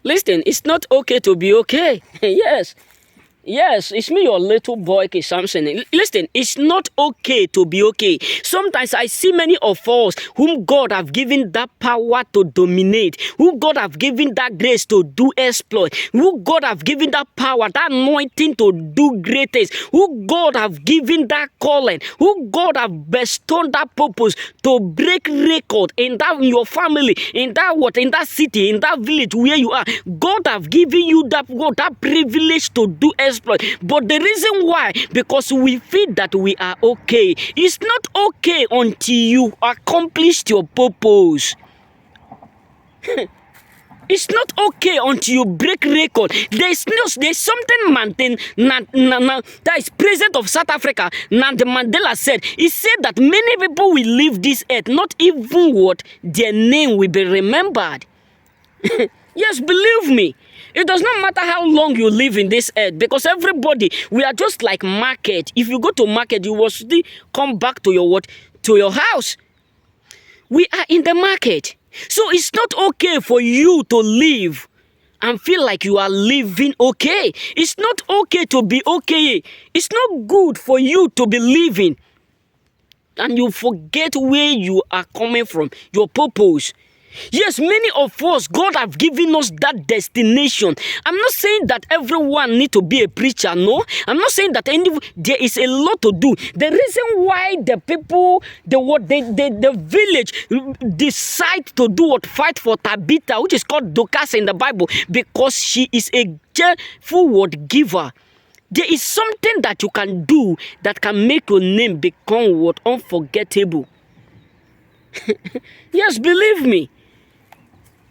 Listen, it's not okay to be okay. Yes. Yes, it's me, your little boy, K. Samson. Listen, it's not okay to be okay. Sometimes I see many of us whom God have given that power to dominate, who God have given that grace to do exploit, who God have given that power, that anointing to do great things, who God have given that calling, who God have bestowed that purpose to break record in your family, in that city, in that village where you are. God have given you that privilege to do exploit. But the reason why, because we feel that we are okay. It's not okay until you accomplished your purpose. It's not okay until you break record. There's something that is president of South Africa, Nelson Mandela said. He said that many people will leave this earth, not even what their name will be remembered. Yes, believe me. It does not matter how long you live in this earth, because everybody, we are just like market. If you go to market, you will still come back to your house. We are in the market. So it's not okay for you to live and feel like you are living okay. It's not okay to be okay. It's not good for you to be living and you forget where you are coming from, your purpose. Yes, many of us, God have given us that destination. I'm not saying that everyone need to be a preacher, no. I'm not saying that there is a lot to do. The reason why the people, the village decide to do what, fight for Tabitha, which is called Dorcas in the Bible, because she is a cheerful word giver. There is something that you can do that can make your name become what, unforgettable. Yes, believe me.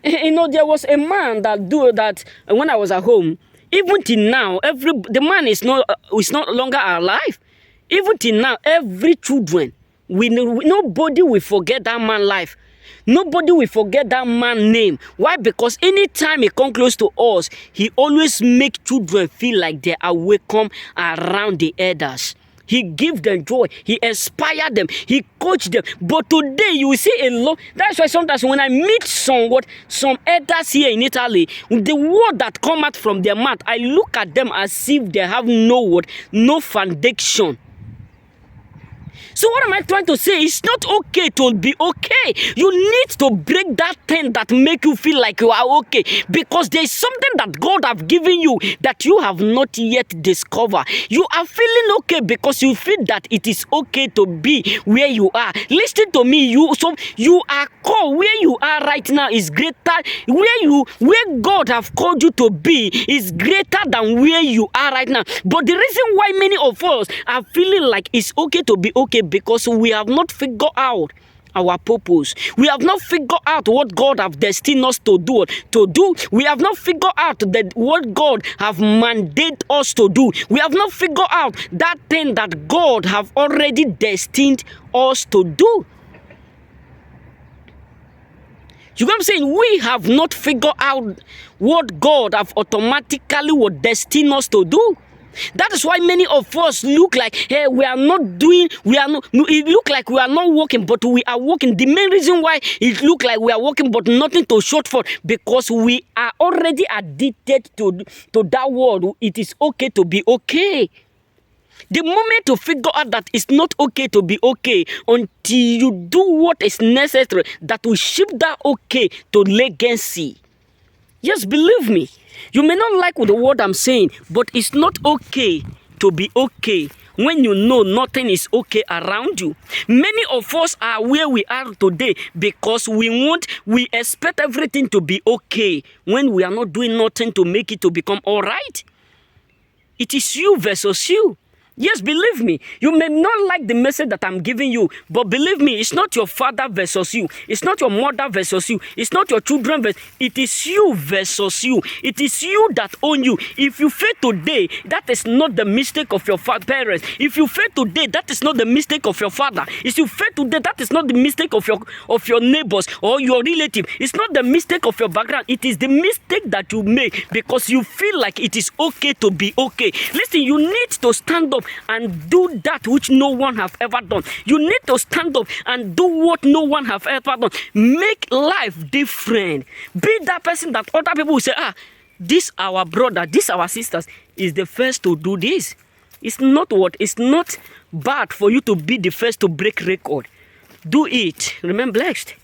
You know, there was a man that do that when I was at home. Even till now, the man is no longer alive. Even till now, every children, nobody will forget that man's life. Nobody will forget that man's name. Why? Because anytime he comes close to us, he always make children feel like they are welcome around the elders. He gives them joy. He inspires them. He coaches them. But today you will see a lot. That's why sometimes when I meet some elders here in Italy, the word that come out from their mouth, I look at them as if they have no word, no foundation. So what am I trying to say? It's not okay to be okay. You need to break that thing that make you feel like you are okay, because there is something that God have given you that you have not yet discovered. You are feeling okay because you feel that it is okay to be where you are. Listen to me. You are called where you are right now is greater. Where God have called you to be is greater than where you are right now. But the reason why many of us are feeling like it's okay to be okay, because we have not figured out our purpose. We have not figured out what God have destined us to do. We have not figured out what God have mandated us to do. We have not figured out that thing that God have already destined us to do. You know what I'm saying? We have not figured out what God have automatically destined us to do. That is why many of us look like, hey, it look like we are not working, but we are working. The main reason why it look like we are working, but nothing to show for, because we are already addicted to that word. It is okay to be okay. The moment to figure out that it's not okay to be okay until you do what is necessary that will shift that okay to legacy. Yes, believe me. You may not like the word I'm saying, but it's not okay to be okay when you know nothing is okay around you. Many of us are where we are today because we expect everything to be okay when we are not doing nothing to make it to become all right. It is you versus you. Yes, believe me, you may not like the message that I'm giving you, but believe me, it's not your father versus you. It's not your mother versus you. It's not your children versus you. It is you versus you. It is you that own you. If you fail today, that is not the mistake of your parents. If you fail today, that is not the mistake of your father. If you fail today, that is not the mistake of your neighbors or your relative. It's not the mistake of your background. It is the mistake that you make because you feel like it is okay to be okay. Listen, you need to stand up up and do that which no one have ever done. You need to stand up and do what no one have ever done. Make life different. Be that person that other people will say, this our brother, this our sisters is the first to do this. It's not bad for you to be the first to break record. Do it. Remain blessed.